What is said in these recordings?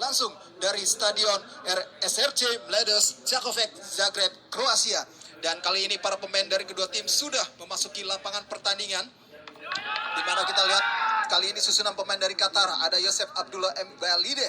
langsung dari Stadion SRC Mladost Čakovec, Zagreb, Kroasia. Dan kali ini para pemain dari kedua tim sudah memasuki lapangan pertandingan, di mana kita lihat kali ini susunan pemain dari Qatar. Ada Yosef Abdullah Mbalide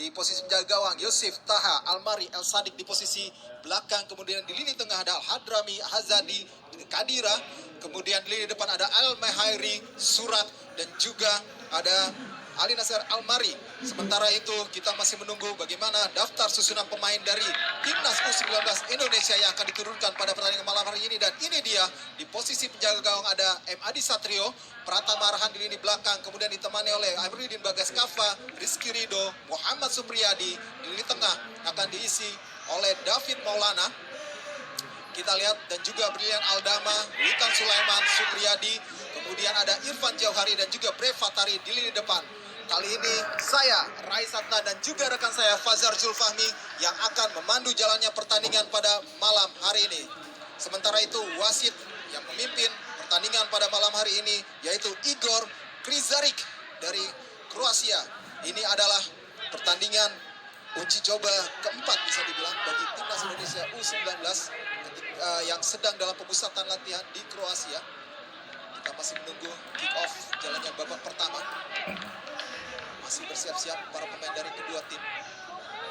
di posisi penjaga gawang, Yosef Taha Almari El Sadik di posisi belakang, kemudian di lini tengah ada Al Hadrami Hazadi Kadira, kemudian di lini depan ada Al Mehairi Surat, dan juga ada Ali Nasser Almari. Sementara itu kita masih menunggu bagaimana daftar susunan pemain dari Timnas U19 Indonesia yang akan diturunkan pada pertandingan malam hari ini. Dan ini dia, di posisi penjaga gawang ada M. Adi Satrio, Pratama Arhan di lini belakang, kemudian ditemani oleh Amiruddin Bagas Kava, Rizky Ridho, Muhammad Supriyadi. Di lini tengah akan diisi oleh David Maulana, kita lihat, dan juga Brilian Aldama, Witan Sulaiman, Supriyadi, kemudian ada Irfan Jauhari dan juga Bre Fatari di lini depan. Kali ini saya, Rai Satna, dan juga rekan saya Fazar Zulfahmi yang akan memandu jalannya pertandingan pada malam hari ini. Sementara itu wasit yang memimpin pertandingan pada malam hari ini yaitu Igor Krizarik dari Kroasia. Ini adalah pertandingan uji coba keempat bisa dibilang bagi Timnas Indonesia U19 yang sedang dalam pemusatan latihan di Kroasia. Kita masih menunggu kick off jalannya babak pertama. Masih bersiap-siap para pemain dari kedua tim.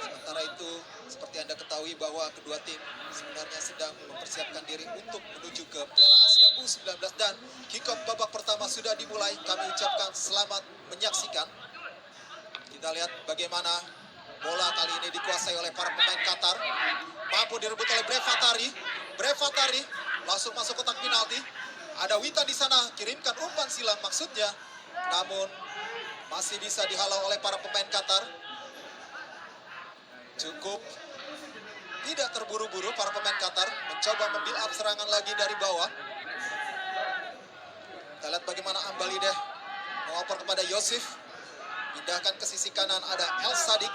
Sementara itu, seperti Anda ketahui bahwa kedua tim sebenarnya sedang mempersiapkan diri untuk menuju ke Piala Asia U19, dan kick off babak pertama sudah dimulai. Kami ucapkan selamat menyaksikan. Kita lihat bagaimana bola kali ini dikuasai oleh para pemain Qatar. Mampu direbut oleh Bre Fatari. Bre Fatari langsung masuk kotak penalti. Ada Witan di sana, kirimkan umpan silang maksudnya. Namun masih bisa dihalau oleh para pemain Qatar. Cukup tidak terburu-buru para pemain Qatar mencoba membuild up serangan lagi dari bawah. Kita lihat bagaimana Ambalideh mengoper kepada Yosef. Pindahkan ke sisi kanan, ada El Sadik.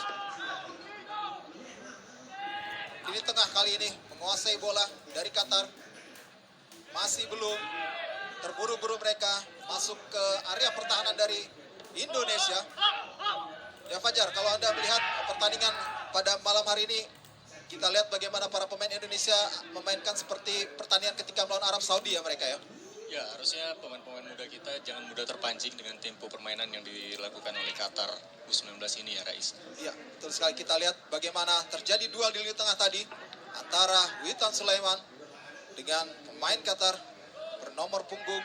Di tengah kali ini menguasai bola dari Qatar. Masih belum terburu-buru mereka masuk ke area pertahanan dari Indonesia. Ya Fajar, kalau Anda melihat pertandingan pada malam hari ini, kita lihat bagaimana para pemain Indonesia memainkan seperti pertandingan ketika melawan Arab Saudi ya mereka ya. Ya, harusnya pemain-pemain muda kita jangan mudah terpancing dengan tempo permainan yang dilakukan oleh Qatar U19 ini ya, Rais. Iya, betul sekali. Kita lihat bagaimana terjadi duel di lini tengah tadi antara Witan Sulaiman dengan pemain Qatar bernomor punggung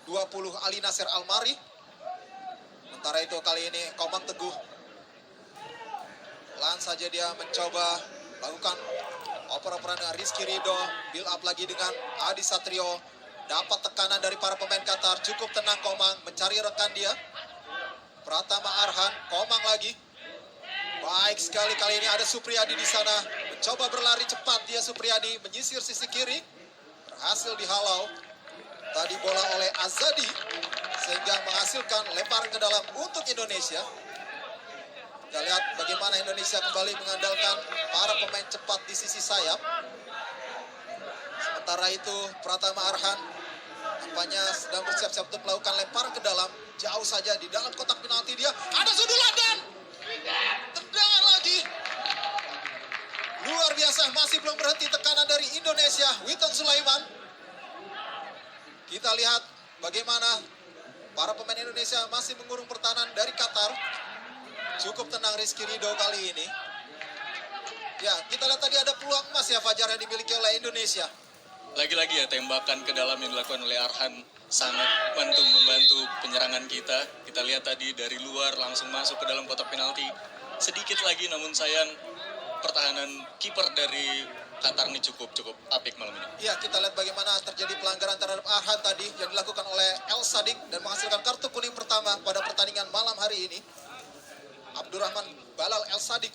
20 Ali Nasser Almari. Sementara itu kali ini Komang Teguh pelan saja dia mencoba lakukan oper-operan dengan Rizky Ridho, build up lagi dengan Adi Satrio. Dapat tekanan dari para pemain Qatar, cukup tenang Komang mencari rekan dia. Pratama Arhan, Komang lagi. Baik sekali, kali ini ada Supriyadi di sana, mencoba berlari cepat dia. Supriyadi menyisir sisi kiri, berhasil dihalau tadi bola oleh Azadi sehingga menghasilkan lemparan ke dalam untuk Indonesia. Kita lihat bagaimana Indonesia kembali mengandalkan para pemain cepat di sisi sayap. Sementara itu Pratama Arhan nampaknya sedang bersiap-siap untuk melakukan lemparan ke dalam, jauh saja di dalam kotak penalti dia. Ada sundulan dan tendangan lagi. Luar biasa, masih belum berhenti tekanan dari Indonesia. Witan Sulaiman. Kita lihat bagaimana para pemain Indonesia masih mengurung pertahanan dari Qatar. Cukup tenang Rizky Ridho kali ini. Ya, kita lihat tadi ada peluang emas ya Fajar yang dimiliki oleh Indonesia. Lagi-lagi ya, tembakan ke dalam yang dilakukan oleh Arhan sangat membantu penyerangan kita. Kita lihat tadi dari luar langsung masuk ke dalam kotak penalti. Sedikit lagi namun sayang pertahanan kiper dari Qatar ini cukup apik malam ini. Ya, kita lihat bagaimana terjadi pelanggaran terhadap Arhan tadi yang dilakukan oleh El Sadik dan menghasilkan kartu kuning pertama pada pertandingan malam hari ini. Abdurrahman Balal El Sadik,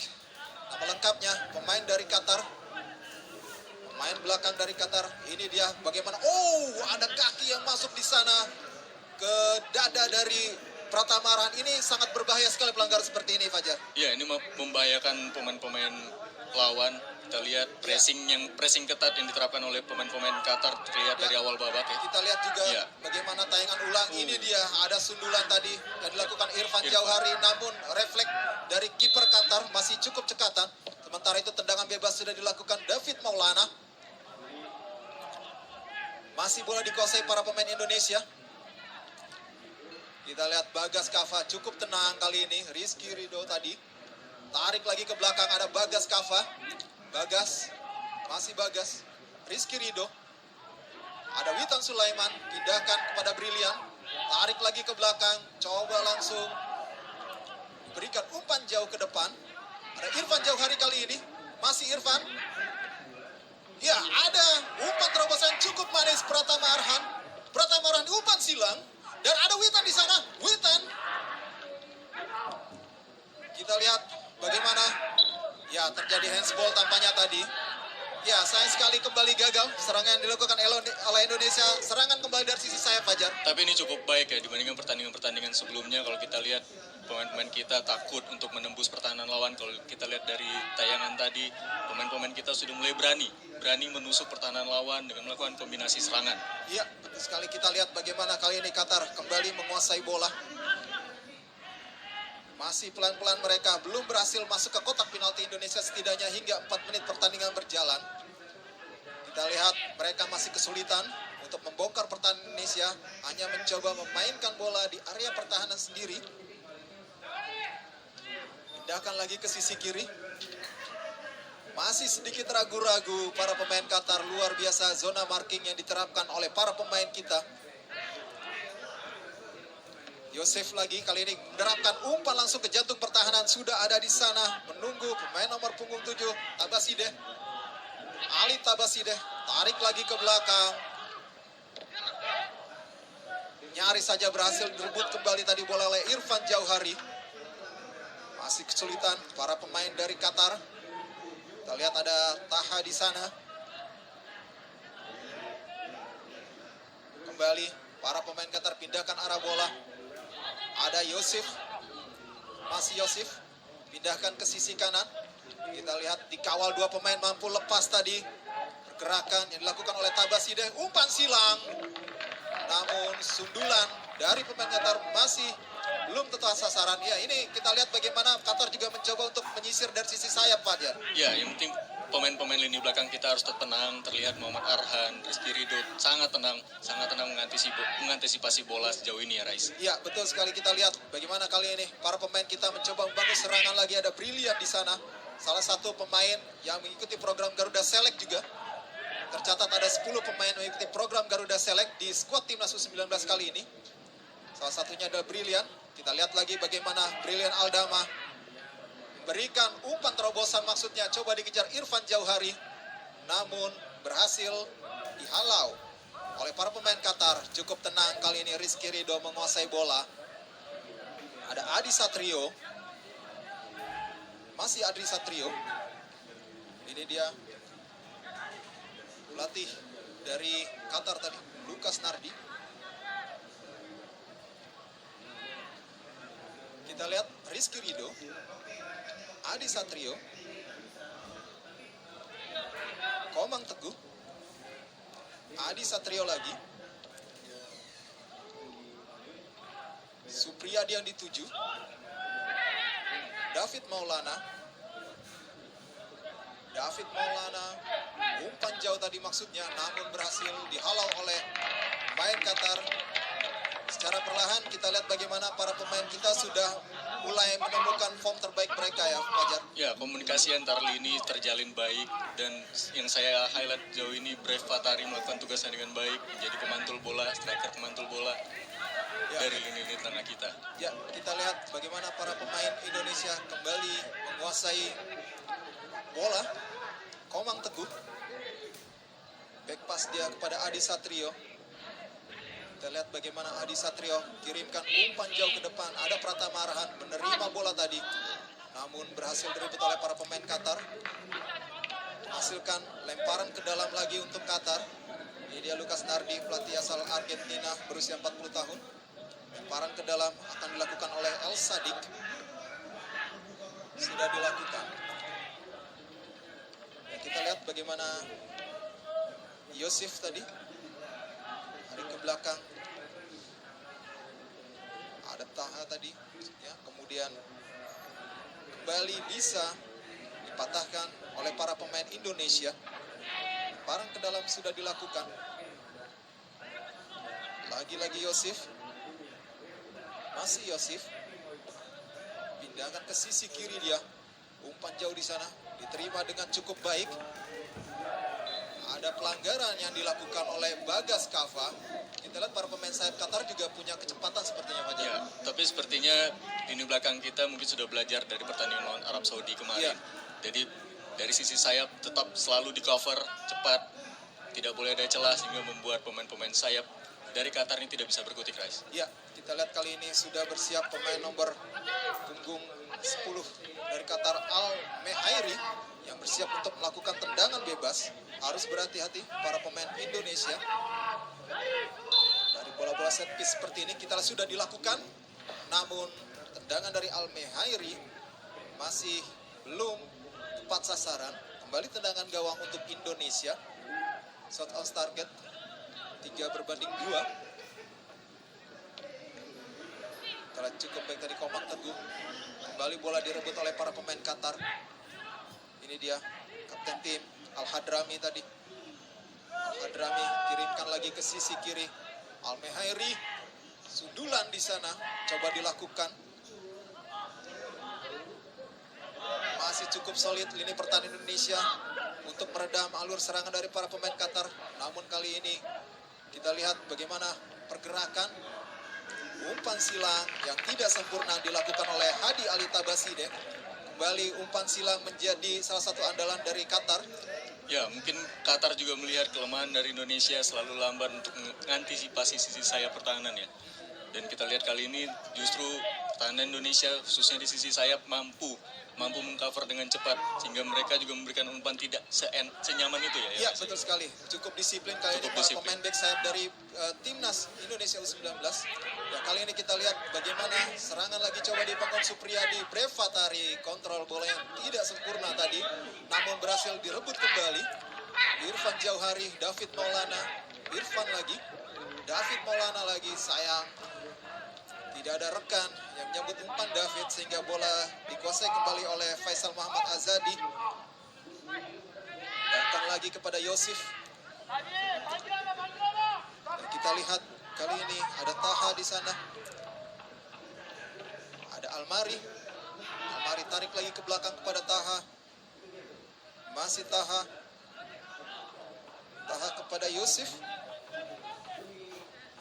nama lengkapnya, pemain dari Qatar. Pemain belakang dari Qatar. Ini dia bagaimana, ada kaki yang masuk di sana ke dada dari Pratama Arhan. Ini sangat berbahaya sekali pelanggaran seperti ini, Fajar. Ya, ini membahayakan pemain-pemain lawan. Kita lihat pressing ketat yang diterapkan oleh pemain-pemain Qatar terlihat dari awal babak ya. Kita lihat juga Iya. bagaimana tayangan ulang. Ini dia ada sundulan tadi yang dilakukan Irfan Jauhari, namun refleks dari kiper Qatar masih cukup cekatan. Sementara itu tendangan bebas sudah dilakukan David Maulana. Masih bola dikuasai para pemain Indonesia. Kita lihat Bagas Kava cukup tenang kali ini. Rizky Ridho tadi tarik lagi ke belakang, ada Bagas Kava. Bagas, masih Bagas. Rizky Ridho. Ada Witan Sulaiman, pindahkan kepada Brilian. Tarik lagi ke belakang, coba langsung berikan umpan jauh ke depan. Ada Irfan Jauhari kali ini, masih Irfan. Ya, ada umpan terobosan cukup manis Pratama Arhan. Pratama Arhan umpan silang. Dan ada Witan di sana, Witan. Kita lihat bagaimana. Ya, terjadi handsball tampaknya tadi. Ya, sayang sekali kembali gagal. Serangan yang dilakukan oleh Indonesia. Serangan kembali dari sisi sayap Fajar. Tapi ini cukup baik ya dibandingkan pertandingan-pertandingan sebelumnya. Kalau kita lihat pemain-pemain kita takut untuk menembus pertahanan lawan. Kalau kita lihat dari tayangan tadi, pemain-pemain kita sudah mulai berani menusuk pertahanan lawan dengan melakukan kombinasi serangan. Iya, betul sekali. Kita lihat bagaimana kali ini Qatar kembali menguasai bola. Masih pelan-pelan mereka belum berhasil masuk ke kotak penalti Indonesia setidaknya hingga 4 menit pertandingan berjalan. Kita lihat mereka masih kesulitan untuk membongkar pertahanan Indonesia, hanya mencoba memainkan bola di area pertahanan sendiri. Pindahkan lagi ke sisi kiri. Masih sedikit ragu-ragu para pemain Qatar, luar biasa zona marking yang diterapkan oleh para pemain kita. Yosef lagi kali ini menerapkan umpan langsung ke jantung pertahanan. Sudah ada di sana menunggu pemain nomor punggung 7 Tabasideh. Ali Tabasideh tarik lagi ke belakang. Nyaris saja berhasil direbut kembali tadi bola oleh Irfan Jauhari. Masih kesulitan para pemain dari Qatar. Kita lihat ada Taha di sana. Kembali para pemain Qatar pindahkan arah bola. Ada Yosef, masih Yosef, pindahkan ke sisi kanan. Kita lihat dikawal dua pemain mampu lepas tadi. Pergerakan yang dilakukan oleh Tabasideh, umpan silang. Namun sundulan dari pemain Qatar masih belum tepat sasaran. Ya, ini kita lihat bagaimana Qatar juga mencoba untuk menyisir dari sisi sayap, Fajar. Ya, yang penting pemain-pemain lini belakang kita harus tetap tenang. Terlihat Muhammad Arhan, Rizky Ridho sangat tenang mengantisipasi bola sejauh ini ya, Rais. Ya, betul sekali. Kita lihat bagaimana kali ini para pemain kita mencoba membangun serangan lagi. Ada Brilian di sana. Salah satu pemain yang mengikuti program Garuda Select juga. Tercatat ada 10 pemain mengikuti program Garuda Select di skuad Timnas U19 kali ini. Salah satunya adalah Brilian. Kita lihat lagi bagaimana Brilian Aldama berikan umpan terobosan, maksudnya coba dikejar Irfan Jauhari, namun berhasil dihalau oleh para pemain Qatar. Cukup tenang kali ini Rizky Ridho menguasai bola. Ada Adi Satrio, masih Adi Satrio. Ini dia pelatih dari Qatar tadi, Lukas Nardi. Kita lihat Rizky Ridho, Adi Satrio, Komang Teguh, Adi Satrio lagi, Supriyadi yang dituju, David Maulana, umpan jauh tadi maksudnya, namun berhasil dihalau oleh pemain Qatar. Secara perlahan kita lihat bagaimana para pemain kita sudah mulai menemukan form terbaik mereka ya, Fajar. Ya, komunikasi antar lini terjalin baik, dan yang saya highlight jauh ini Brave Fatari melakukan tugasnya dengan baik, menjadi pemantul bola, striker pemantul bola dari lini tengah kita. Ya, kita lihat bagaimana para pemain Indonesia kembali menguasai bola. Komang Teguh, back pass dia kepada Adi Satrio. Kita lihat bagaimana Adi Satrio kirimkan umpan jauh ke depan. Ada Pratama Arhan menerima bola tadi, namun berhasil direbut oleh para pemain Qatar. Hasilkan lemparan ke dalam lagi untuk Qatar. Ini dia Lukas Nardi, pelatih asal Argentina berusia 40 tahun. Lemparan ke dalam akan dilakukan oleh El Sadik. Sudah dilakukan. Dan bagaimana Yosef tadi tarik ke belakang. Ada Taha tadi, ya, kemudian kembali bisa dipatahkan oleh para pemain Indonesia. Parang ke dalam sudah dilakukan. Lagi-lagi Yosef. Masih Yosef. Pindahkan ke sisi kiri dia. Umpan jauh di sana. Diterima dengan cukup baik. Ada pelanggaran yang dilakukan oleh Bagas Kava. Kita lihat para pemain sayap Qatar juga punya kecepatan sepertinya, Pak Jan. Ya, tapi sepertinya lini belakang kita mungkin sudah belajar dari pertandingan lawan Arab Saudi kemarin. Ya. Jadi dari sisi sayap tetap selalu di cover cepat, tidak boleh ada celah sehingga membuat pemain-pemain sayap dari Qatar ini tidak bisa berkutik, Rais. Ya, kita lihat kali ini sudah bersiap pemain nomor punggung 10 dari Qatar, Al Mehairi, yang bersiap untuk melakukan tendangan bebas. Harus berhati-hati para pemain Indonesia. Dari bola-bola set piece seperti ini kita sudah dilakukan, namun tendangan dari Al Mehairi masih belum tepat sasaran. Kembali tendangan gawang untuk Indonesia. Shot on target 3-2. Kalau cukup baik dari Komang Teguh. Kembali bola direbut oleh para pemain Qatar. Ini dia kapten tim Al-Hadrami tadi. Al-Hadrami kirimkan lagi ke sisi kiri. Al Mehairi sundulan di sana coba dilakukan. Masih cukup solid lini pertahanan Indonesia untuk meredam alur serangan dari para pemain Qatar. Namun kali ini kita lihat bagaimana pergerakan umpan silang yang tidak sempurna dilakukan oleh Hadi Ali Tabaside. Kembali umpan silang menjadi salah satu andalan dari Qatar. Ya, mungkin Qatar juga melihat kelemahan dari Indonesia selalu lambat untuk mengantisipasi sisi sayap pertahanan ya. Dan kita lihat kali ini justru pertahanan Indonesia khususnya di sisi sayap mampu mengcover dengan cepat sehingga mereka juga memberikan umpan tidak senyaman itu ya. Ya, betul sekali. Cukup disiplin kali ini para pemain back sayap dari timnas Indonesia U19. Ya, kali ini kita lihat bagaimana serangan lagi coba dibangun Supriyadi. Brevatari kontrol bola yang tidak sempurna tadi, namun berhasil direbut kembali. Irfan Jauhari, David Maulana, Irfan lagi, David Maulana lagi, sayang tidak ada rekan yang menyambut umpan David sehingga bola dikuasai kembali oleh Faisal Muhammad Azadi. Datang lagi kepada Yosef. Dan kita lihat kali ini ada Taha di sana. Ada Almari. Almari tarik lagi ke belakang kepada Taha. Masih Taha. Taha kepada Yosef.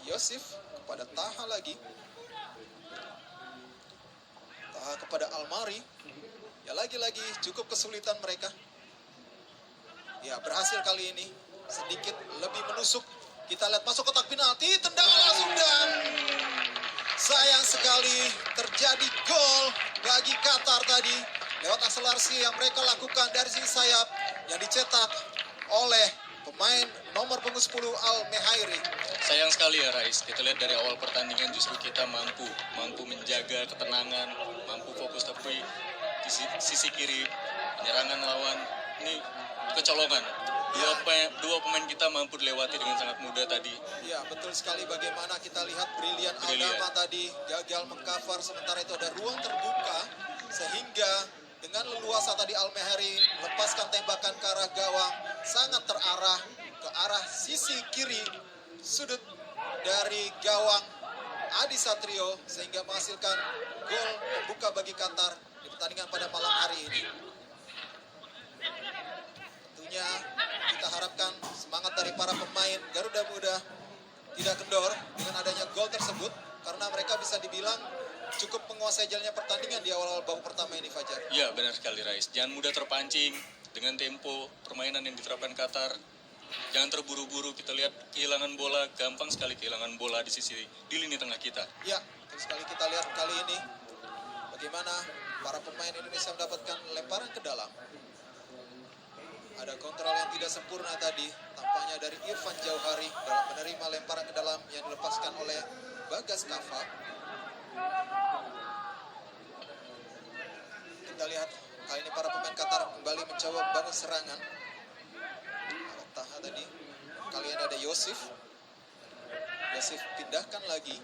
Yosef kepada Taha lagi. Taha kepada Almari. Ya, lagi-lagi cukup kesulitan mereka. Ya, berhasil kali ini. Sedikit lebih menusuk. Kita lihat masuk kotak penalti, tendangan langsung dan sayang sekali terjadi gol bagi Qatar tadi lewat akselerasi yang mereka lakukan dari sisi sayap yang dicetak oleh pemain nomor punggung 10 Al Mehairi. Sayang sekali ya Rais, kita lihat dari awal pertandingan justru kita mampu menjaga ketenangan, mampu fokus, tapi di sisi kiri penyerangan lawan ini kecolongan. Dua pemain kita mampu dilewati dengan sangat mudah tadi. Ya, betul sekali. Bagaimana kita lihat Brilian Aldama tadi gagal mengcover, sementara itu ada ruang terbuka sehingga dengan leluasa tadi Al Mehairi melepaskan tembakan ke arah gawang, sangat terarah ke arah sisi kiri sudut dari gawang Adi Satrio sehingga menghasilkan gol pembuka bagi Qatar di pertandingan pada malam hari ini. Tentunya kita harapkan semangat dari para pemain Garuda Muda tidak kendor dengan adanya gol tersebut, karena mereka bisa dibilang cukup menguasai jalannya pertandingan di awal-awal babak pertama ini, Fajar. Ya, benar sekali Rais. Jangan mudah terpancing dengan tempo permainan yang diterapkan Qatar. Jangan terburu-buru. Kita lihat kehilangan bola, gampang sekali kehilangan bola di lini tengah kita. Ya, betul sekali. Kita lihat kali ini bagaimana para pemain Indonesia mendapatkan lemparan ke dalam. Ada kontrol yang tidak sempurna tadi, tampaknya dari Irfan Jauhari dalam menerima lemparan ke dalam yang dilepaskan oleh Bagas Kava. Kita lihat kali ini para pemain Qatar kembali mencoba bangun serangan. tadi. Kali ini ada Yosif. Yosif pindahkan lagi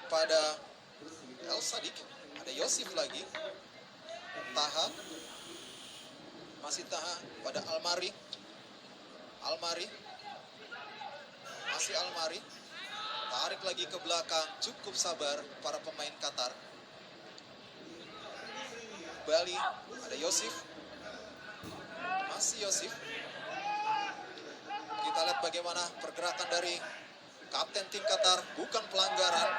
kepada El Sadik. Ada Yosif lagi. Taha. Masih Taha pada Almari. Almari. Masih Almari. Tarik lagi ke belakang. Cukup sabar para pemain Qatar. Kembali ada Yosif. Masih Yosif. Kita lihat bagaimana pergerakan dari kapten tim Qatar. Bukan pelanggaran.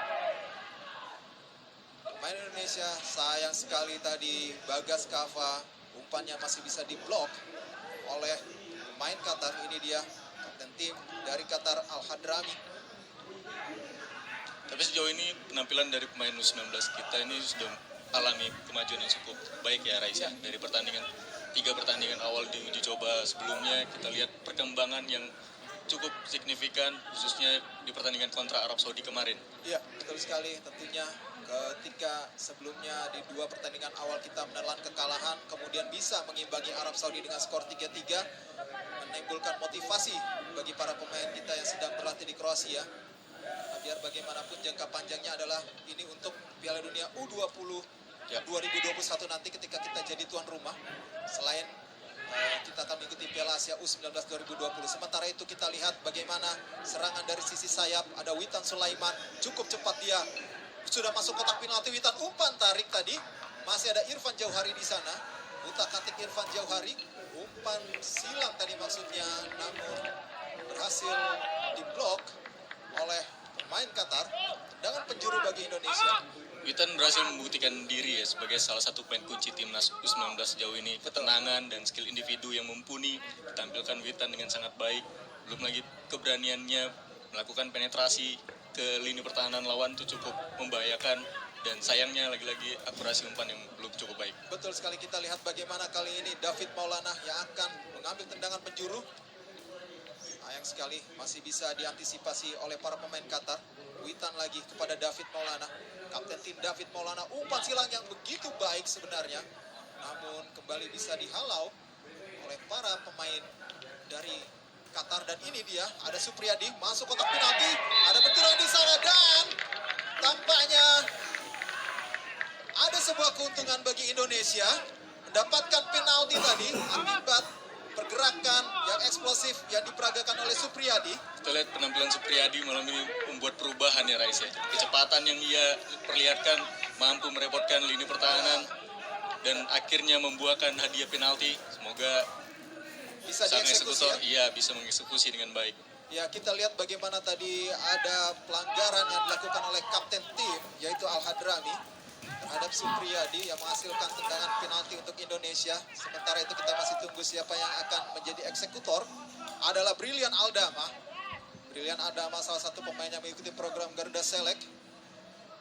Pemain Indonesia sayang sekali tadi Bagas Kava umpannya masih bisa diblok oleh pemain Qatar. Ini dia kapten tim dari Qatar Al-Hadrami. Tapi sejauh ini penampilan dari pemain U19 kita ini sudah alami kemajuan yang cukup baik ya Raisa. Dari pertandingan 3 pertandingan awal di uji coba sebelumnya kita lihat perkembangan yang cukup signifikan khususnya di pertandingan kontra Arab Saudi kemarin. Iya, betul sekali. Tentunya ketika sebelumnya di 2 pertandingan awal kita menelan kekalahan, kemudian bisa mengimbangi Arab Saudi dengan skor 3-3, menimbulkan motivasi bagi para pemain kita yang sedang berlatih di Kroasia. Nah, biar bagaimanapun jangka panjangnya adalah ini untuk Piala Dunia U20 2021 nanti ketika kita jadi tuan rumah. Selain kita akan mengikuti Piala Asia U19 2020. Sementara itu kita lihat bagaimana serangan dari sisi sayap. Ada Witan Sulaiman, cukup cepat dia. Sudah masuk kotak penalti, Witan umpan tarik tadi. Masih ada Irfan Jauhari di sana. Utak-atik Irfan Jauhari. Umpan silang tadi maksudnya, namun berhasil diblok oleh pemain Qatar. Tendangan penjuru bagi Indonesia. Witan berhasil membuktikan diri ya sebagai salah satu pemain kunci timnas U19 sejauh ini. Ketenangan dan skill individu yang mumpuni ditampilkan Witan dengan sangat baik. Belum lagi keberaniannya melakukan penetrasi ke lini pertahanan lawan itu cukup membahayakan. Dan sayangnya lagi-lagi akurasi umpan yang belum cukup baik. Betul sekali, kita lihat bagaimana kali ini David Maulana yang akan mengambil tendangan penjuru. Sayang sekali masih bisa diantisipasi oleh para pemain Qatar. Witan lagi kepada David Maulana. Kapten tim David Maulana, umpan silang yang begitu baik sebenarnya. Namun kembali bisa dihalau oleh para pemain dari Qatar. Dan ini dia, ada Supriyadi masuk kotak penalti. Ada benturan di sana dan tampaknya ada sebuah keuntungan bagi Indonesia mendapatkan penalti tadi akibat pergerakan yang eksplosif yang diperagakan oleh Supriyadi. Kita lihat penampilan Supriyadi malam ini membuat perubahan ya Raisa. Kecepatan yang ia perlihatkan mampu merepotkan lini pertahanan dan akhirnya membuahkan hadiah penalti. Semoga Bisa sang dieksekusi eksekutor ya. bisa mengeksekusi dengan baik. Ya, kita lihat bagaimana tadi ada pelanggaran yang dilakukan oleh kapten tim yaitu Al-Hadrami terhadap Supriyadi yang menghasilkan tendangan penalti untuk Indonesia. Sementara itu kita masih tunggu siapa yang akan menjadi eksekutor. Adalah Brilian Aldama. Brilian Aldama salah satu pemain yang mengikuti program Garuda Select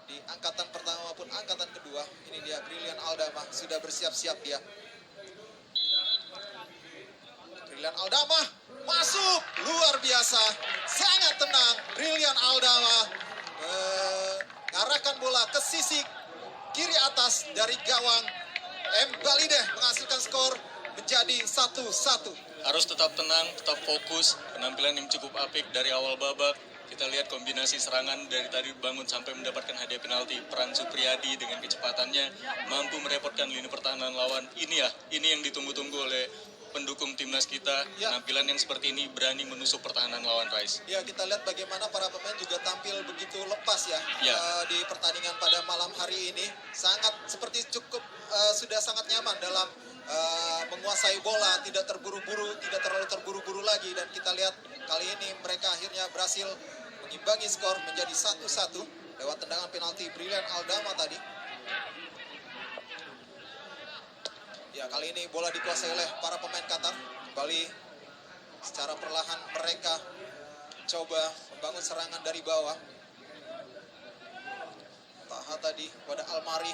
di angkatan pertama maupun angkatan kedua. Ini dia Brilian Aldama, sudah bersiap-siap dia. Brilian Aldama masuk, luar biasa, sangat tenang. Brilian Aldama mengarahkan bola ke sisi kiri atas dari gawang. Balideh menghasilkan skor menjadi 1-1. Harus tetap tenang, tetap fokus. Penampilan yang cukup apik dari awal babak. Kita lihat kombinasi serangan dari tadi bangun sampai mendapatkan hadiah penalti. Peran Supriyadi dengan kecepatannya mampu merepotkan lini pertahanan lawan. Ini yang ditunggu-tunggu oleh pendukung timnas kita. Ya. Penampilan yang seperti ini berani menusuk pertahanan lawan, Rais. Ya, kita lihat bagaimana para pemain juga tampil begitu lepas ya, Ya. Di pertandingan pada malam hari ini. Sangat seperti cukup sudah sangat nyaman dalam menguasai bola, tidak terburu-buru, tidak terlalu terburu-buru lagi. Dan kita lihat kali ini mereka akhirnya berhasil mengimbangi skor menjadi 1-1 lewat tendangan penalti Brilian Aldama tadi. Ya, kali ini bola dikuasai oleh para pemain Qatar. Kembali secara perlahan mereka coba membangun serangan dari bawah. Taha tadi pada Almari.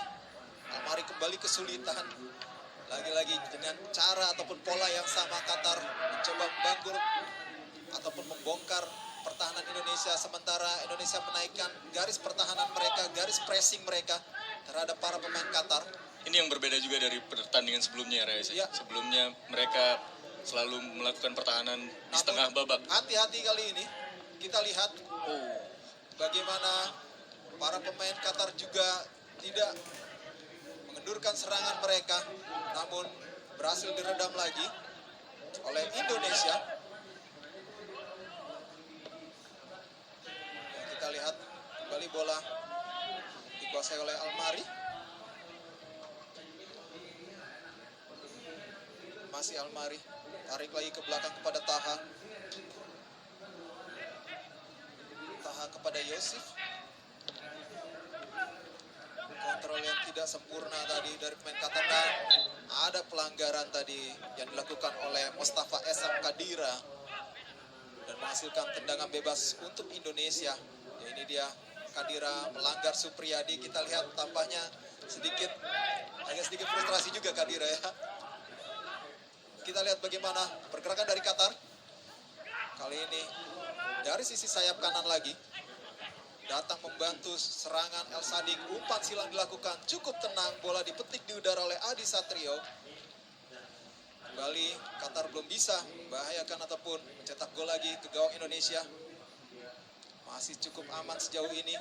Almari kembali kesulitan. Lagi-lagi dengan cara ataupun pola yang sama Qatar mencoba membangkul ataupun membongkar pertahanan Indonesia. Sementara Indonesia menaikkan garis pertahanan mereka, garis pressing mereka terhadap para pemain Qatar. Ini yang berbeda juga dari pertandingan sebelumnya, Rais. Ya. Sebelumnya mereka selalu melakukan pertahanan di Namun, setengah babak. hati-hati kali ini. Kita lihat bagaimana para pemain Qatar juga tidak mengendurkan serangan mereka, namun berhasil diredam lagi oleh Indonesia. Ya, kita lihat kembali bola dikuasai oleh Almari. Masih Almari, tarik lagi ke belakang kepada Taha. Taha kepada Yosif. Kontrol yang tidak sempurna tadi dari pemain Qatar, dan ada pelanggaran tadi yang dilakukan oleh Mustafa Esam Kadira dan menghasilkan tendangan bebas untuk Indonesia. Ya, ini dia Kadira melanggar Supriyadi. Kita lihat tampaknya agak sedikit frustrasi juga Kadira ya. Kita lihat bagaimana pergerakan dari Qatar. Kali ini dari sisi sayap kanan lagi. Datang membantu serangan El Sadik. Umpan silang dilakukan. Cukup tenang. Bola dipetik di udara oleh Adi Satrio. Kembali Qatar belum bisa membahayakan ataupun mencetak gol lagi ke gawang Indonesia. Masih cukup aman sejauh ini.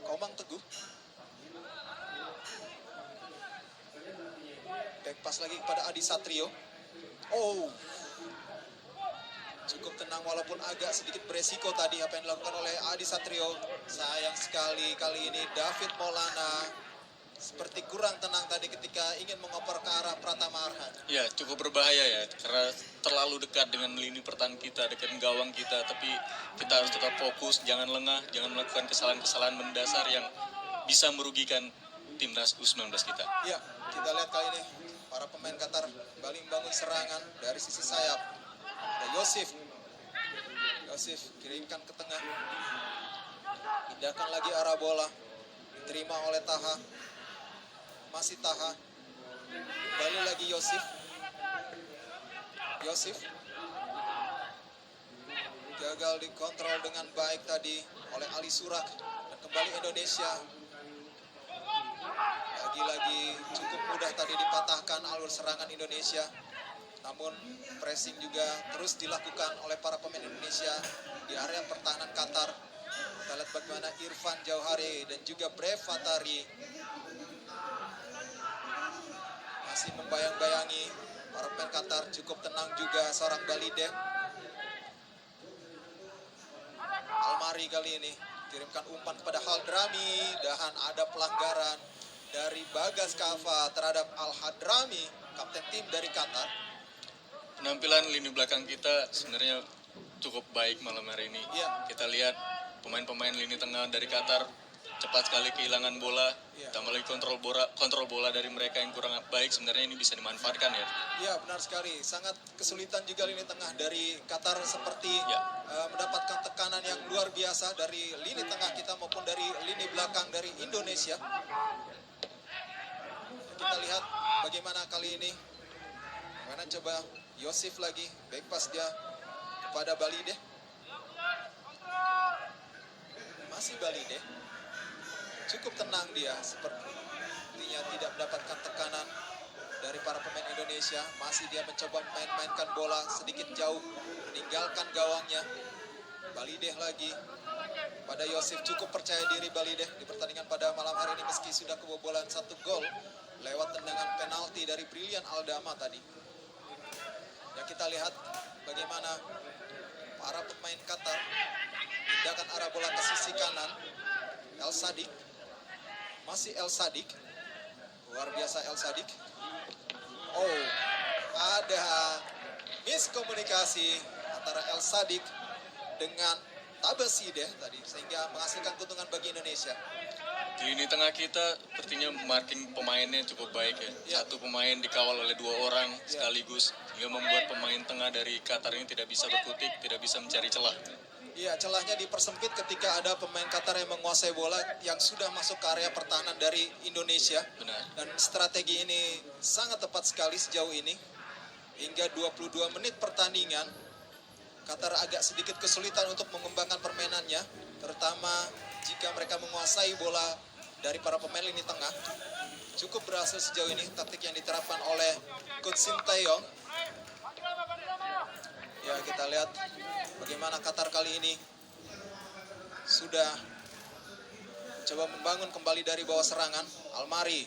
Komang Teguh. Back pass lagi kepada Adi Satrio. Cukup tenang walaupun agak sedikit beresiko tadi apa yang dilakukan oleh Adi Satrio. Sayang sekali kali ini David Maulana seperti kurang tenang tadi ketika ingin mengoper ke arah Pratama Arhan. Ya, cukup berbahaya ya, karena terlalu dekat dengan lini pertahanan kita, dekat gawang kita. Tapi kita harus tetap fokus, jangan lengah, jangan melakukan kesalahan-kesalahan mendasar yang bisa merugikan timnas U19 kita. Ya, kita lihat kali ini para pemain Qatar kembali membangun serangan dari sisi sayap. Ada Yosif kirimkan ke tengah. Pindahkan lagi arah bola. Diterima oleh Taha. Masih Taha. Kembali lagi Yosif. Gagal dikontrol dengan baik tadi oleh Ali Surak. Dan kembali Indonesia. Lagi-lagi cukup mudah tadi dipatahkan alur serangan Indonesia. Namun pressing juga terus dilakukan oleh para pemain Indonesia di area pertahanan Qatar. Kita lihat bagaimana Irfan Jauhari dan juga Brev Fatari masih membayang-bayangi para pemain Qatar. Cukup tenang juga seorang Balide. Almari kali ini kirimkan umpan kepada Haldrami, dan ada pelanggaran dari Bagas Kava terhadap Al Hadrami, kapten tim dari Qatar. Penampilan lini belakang kita sebenarnya cukup baik malam hari ini. Ya. Kita lihat pemain-pemain lini tengah dari Qatar cepat sekali kehilangan bola. Ya. Tambah lagi kontrol bola dari mereka yang kurang baik, sebenarnya ini bisa dimanfaatkan ya. Ya, benar sekali. Sangat kesulitan juga lini tengah dari Qatar seperti Ya. Mendapatkan tekanan yang luar biasa dari lini tengah kita maupun dari lini belakang dari Indonesia. Kita lihat bagaimana kali ini. Mana coba Yosif lagi, back pass dia kepada Balide. Masih Balide. Cukup tenang dia, sepertinya tidak mendapatkan tekanan dari para pemain Indonesia. Masih dia mencoba mainkan bola sedikit jauh, meninggalkan gawangnya. Balide lagi pada Yosif. Cukup percaya diri Balide di pertandingan pada malam hari ini meski sudah kebobolan 1 gol lewat tendangan penalti dari Brilian Aldama tadi. Dan kita lihat bagaimana para pemain Qatar pindahkan arah bola ke sisi kanan. El Sadik. Masih El Sadik. Luar biasa El Sadik. Ada miskomunikasi antara El Sadik dengan Tabasideh tadi, sehingga menghasilkan keuntungan bagi Indonesia. Di lini tengah kita sepertinya marking pemainnya cukup baik ya. Ya. Satu pemain dikawal oleh 2 orang sekaligus, sehingga membuat pemain tengah dari Qatar ini tidak bisa berkutik, tidak bisa mencari celah. Iya, celahnya dipersempit ketika ada pemain Qatar yang menguasai bola yang sudah masuk ke area pertahanan dari Indonesia. Benar. Dan strategi ini sangat tepat sekali sejauh ini. Hingga 22 menit pertandingan, Qatar agak sedikit kesulitan untuk mengembangkan permainannya, terutama jika mereka menguasai bola dari para pemain lini tengah. cukup berhasil sejauh ini taktik yang diterapkan oleh Coach Sintayong. Ya, kita lihat bagaimana Qatar kali ini sudah coba membangun kembali dari bawah serangan. Almari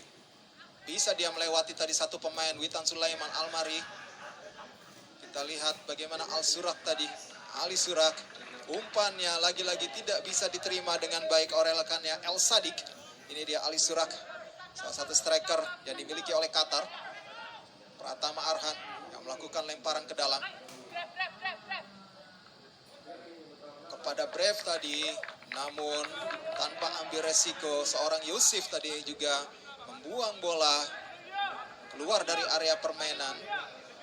bisa dia melewati tadi satu pemain, Witan Sulaiman. Almari, kita lihat bagaimana Al-Surak tadi, Ali Surak, umpannya lagi-lagi tidak bisa diterima dengan baik oleh rekannya El Sadik. Ini dia Ali Surak, salah satu striker yang dimiliki oleh Qatar. Pratama Arhan yang melakukan lemparan ke dalam kepada Brave tadi, namun tanpa ambil resiko. Seorang Yusuf tadi juga membuang bola keluar dari area permainan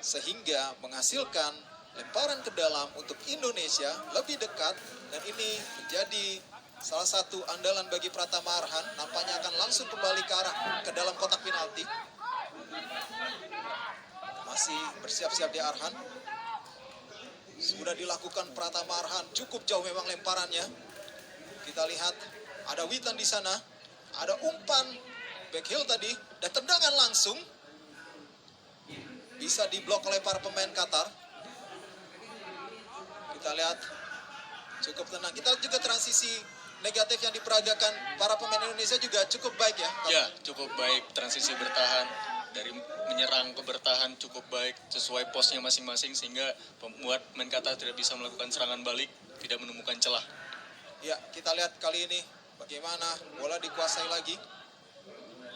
sehingga menghasilkan lemparan ke dalam untuk Indonesia lebih dekat, dan ini menjadi salah satu andalan bagi Pratama Arhan. Nampaknya akan langsung kembali ke arah ke dalam kotak penalti. Masih bersiap-siap di Arhan. Sudah dilakukan Pratama Arhan, cukup jauh memang lemparannya. Kita lihat ada Witan di sana, ada umpan back heel tadi, dan tendangan langsung bisa diblok oleh para pemain Qatar. Kita lihat cukup tenang. Kita juga transisi negatif yang diperagakan para pemain Indonesia juga cukup baik ya. Ya, cukup baik. Transisi bertahan dari menyerang ke bertahan cukup baik sesuai posnya masing-masing, sehingga membuat pemain Qatar tidak bisa melakukan serangan balik, tidak menemukan celah. Ya, kita lihat kali ini bagaimana bola dikuasai lagi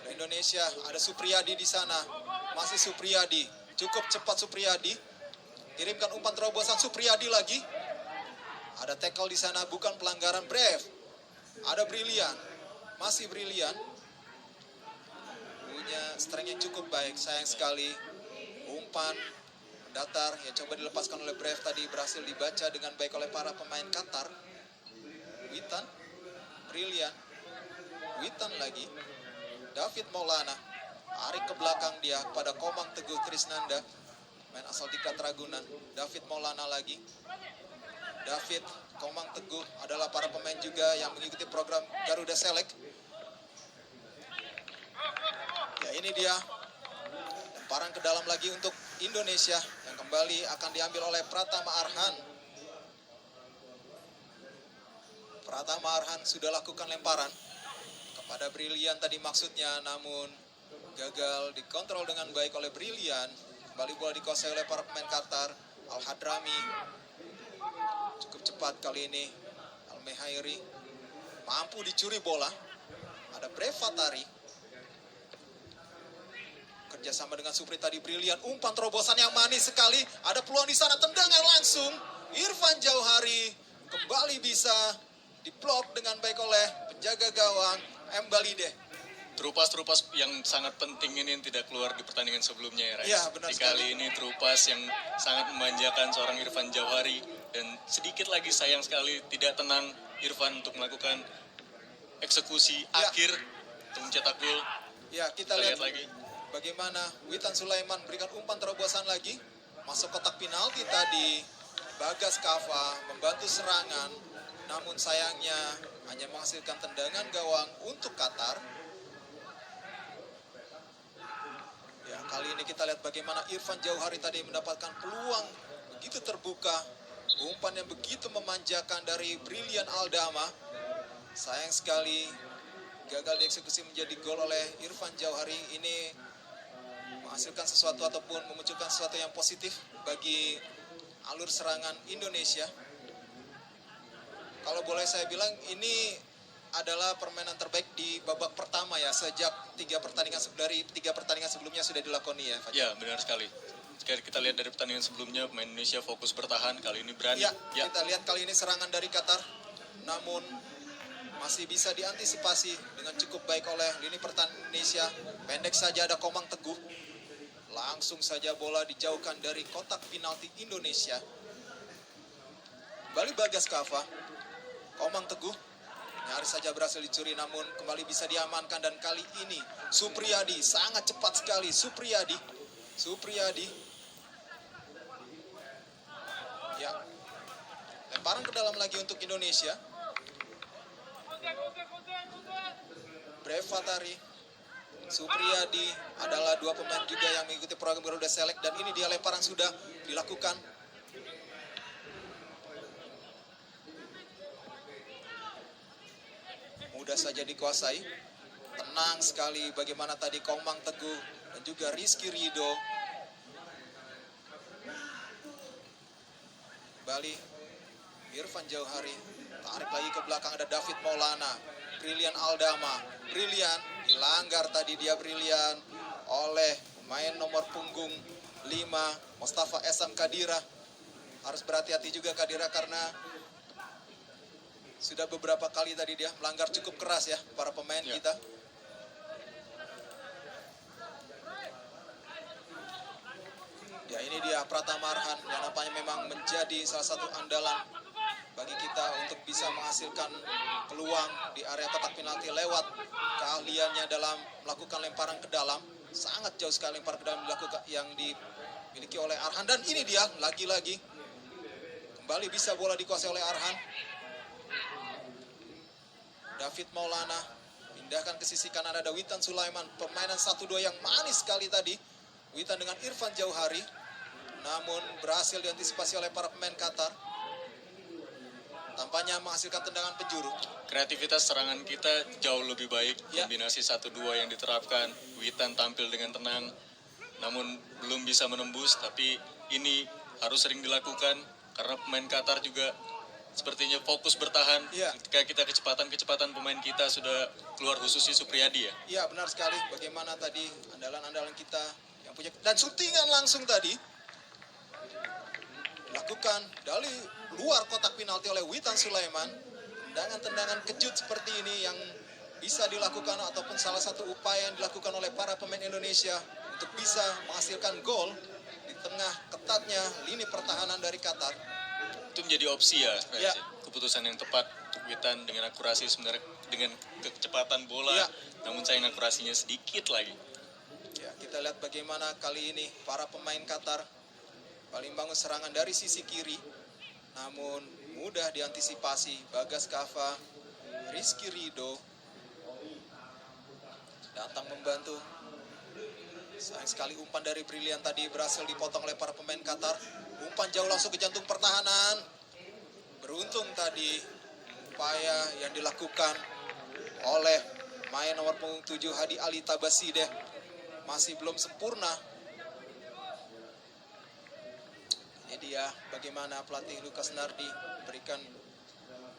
Indonesia. Ada Supriyadi di sana, masih Supriyadi, cukup cepat Supriyadi, kirimkan umpan terobosan Supriyadi lagi. Ada tackle di sana, bukan pelanggaran. Brave, ada Brilian, masih Brilian, punya strength yang cukup baik. Sayang sekali umpan datar yang coba dilepaskan oleh Brave tadi berhasil dibaca dengan baik oleh para pemain Qatar. Witan, Brilian, Witan lagi, David Maulana, tarik ke belakang dia kepada Komang Teguh Trisnanda, main asal Diklat Ragunan. David Maulana lagi, David, Komang Teguh adalah para pemain juga yang mengikuti program Garuda Select. Ya, ini dia lemparan ke dalam lagi untuk Indonesia yang kembali akan diambil oleh Pratama Arhan. Pratama Arhan sudah lakukan lemparan kepada Brilian tadi maksudnya, namun gagal dikontrol dengan baik oleh Brilian. Kembali bola dikuasai oleh para pemain Qatar. Al-Hadrami cukup cepat kali ini. Al-Mehairi mampu dicuri bola. Ada Brevatari kerjasama dengan Supri tadi. Brilian, umpan terobosan yang manis sekali. Ada peluang di sana, tendangan langsung. Irfan Jauhari kembali bisa diblok dengan baik oleh penjaga gawang Mbalide. Terupas yang sangat penting ini yang tidak keluar di pertandingan sebelumnya ya, Rais. Ya, benar di sekali. kali ini terupas yang sangat memanjakan seorang Irfan Jauhari, dan sedikit lagi sayang sekali tidak tenang Irfan untuk melakukan eksekusi akhir untuk mencetak gol. Ya, kita lihat lagi bagaimana Witan Sulaiman berikan umpan terobosan lagi masuk kotak penalti tadi. Bagas Kava membantu serangan, namun sayangnya hanya menghasilkan tendangan gawang untuk Qatar. Ya, kali ini kita lihat bagaimana Irfan Jauhari tadi mendapatkan peluang begitu terbuka. Umpan yang begitu memanjakan dari Brilian Aldama. Sayang sekali gagal dieksekusi menjadi gol oleh Irfan Jauhari. Ini menghasilkan sesuatu ataupun memunculkan sesuatu yang positif bagi alur serangan Indonesia. Kalau boleh saya bilang ini adalah permainan terbaik di babak pertama ya, sejak tiga pertandingan sebelumnya sudah dilakoni ya, Fajar. Ya, benar sekali. Jika kita lihat dari pertandingan sebelumnya, pemain Indonesia fokus bertahan, kali ini berani. Ya, kita lihat kali ini serangan dari Qatar, namun masih bisa diantisipasi dengan cukup baik oleh lini pertahanan Indonesia. Pendek saja ada Komang Teguh. Langsung saja bola dijauhkan dari kotak penalti Indonesia. Kembali Bagas Kava. Komang Teguh nyaris saja berhasil dicuri, namun kembali bisa diamankan, dan kali ini Supriyadi sangat cepat sekali. Supriyadi ya, lemparan ke dalam lagi untuk Indonesia. Brevatari Supriyadi adalah dua pemain juga yang mengikuti program Garuda Select, dan ini dia lemparan sudah dilakukan. Mudah saja dikuasai. Tenang sekali bagaimana tadi Komang Teguh dan juga Rizky Ridho. Kembali Irfan Jauhari, tarik lagi ke belakang, ada David Maulana, Brilian Aldama, Brilian dilanggar tadi dia Brilian oleh pemain nomor punggung 5 Mustafa Esam Kadira. Harus berhati-hati juga Kadira karena sudah beberapa kali tadi dia melanggar cukup keras ya para pemain kita. Ya, ini dia Pratama Arhan yang nampaknya memang menjadi salah satu andalan bagi kita untuk bisa menghasilkan peluang di area kotak penalti lewat keahliannya dalam melakukan lemparan ke dalam. Sangat jauh sekali lempar ke dalam dilakukan yang dimiliki oleh Arhan, dan ini dia lagi-lagi kembali bisa bola dikuasai oleh Arhan. David Maulana pindahkan ke sisi kanan, ada Witan Sulaiman, permainan 1-2 yang manis sekali tadi. Witan dengan Irfan Jauhari, namun berhasil diantisipasi oleh para pemain Qatar. Tampaknya menghasilkan tendangan penjuru. Kreativitas serangan kita jauh lebih baik. Kombinasi 1-2 yang diterapkan, Witan tampil dengan tenang, namun belum bisa menembus. Tapi ini harus sering dilakukan karena pemain Qatar juga sepertinya fokus bertahan. Ketika kita kecepatan pemain kita sudah keluar, khususnya Supriyadi ya. Iya, benar sekali. Bagaimana tadi andalan-andalan kita yang punya, dan syutingan langsung tadi dilakukan dari luar kotak penalti oleh Witan Sulaiman. Tendangan-tendangan kejut seperti ini yang bisa dilakukan ataupun salah satu upaya yang dilakukan oleh para pemain Indonesia untuk bisa menghasilkan gol di tengah ketatnya lini pertahanan dari Qatar. Itu menjadi opsi ya. Keputusan yang tepat untuk Witan dengan akurasi sebenarnya, dengan kecepatan bola, namun sayang akurasinya sedikit lagi. Ya, kita lihat bagaimana kali ini para pemain Qatar paling bangun serangan dari sisi kiri, namun mudah diantisipasi. Bagas Kava, Rizky Ridho datang membantu. Sayang sekali umpan dari Brilian tadi berhasil dipotong oleh para pemain Qatar. Umpan jauh langsung ke jantung pertahanan. Beruntung tadi upaya yang dilakukan oleh main nomor punggung 7 Hadi Ali Tabasideh masih belum sempurna. Ini dia bagaimana pelatih Lukas Nardi berikan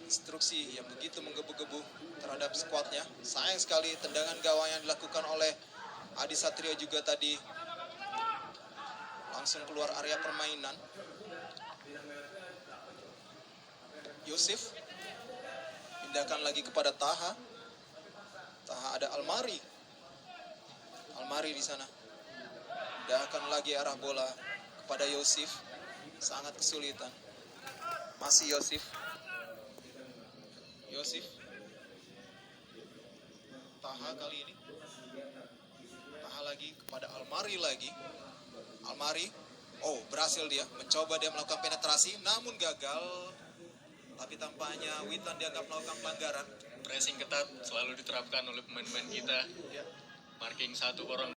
instruksi yang begitu menggebu-gebu terhadap skuadnya. Sayang sekali tendangan gawang yang dilakukan oleh Adi Satrio juga tadi langsung keluar area permainan. Yusuf pindahkan lagi kepada Taha. Taha, ada Almari di sana. Pindahkan lagi arah bola kepada Yusuf. Sangat kesulitan. Masih Yusuf. Taha kali ini. Taha lagi kepada Almari lagi. Almari, berhasil dia. Mencoba dia melakukan penetrasi, namun gagal. Tapi tampaknya Witan dianggap melakukan pelanggaran. Pressing ketat selalu diterapkan oleh pemain-pemain kita. Marking satu orang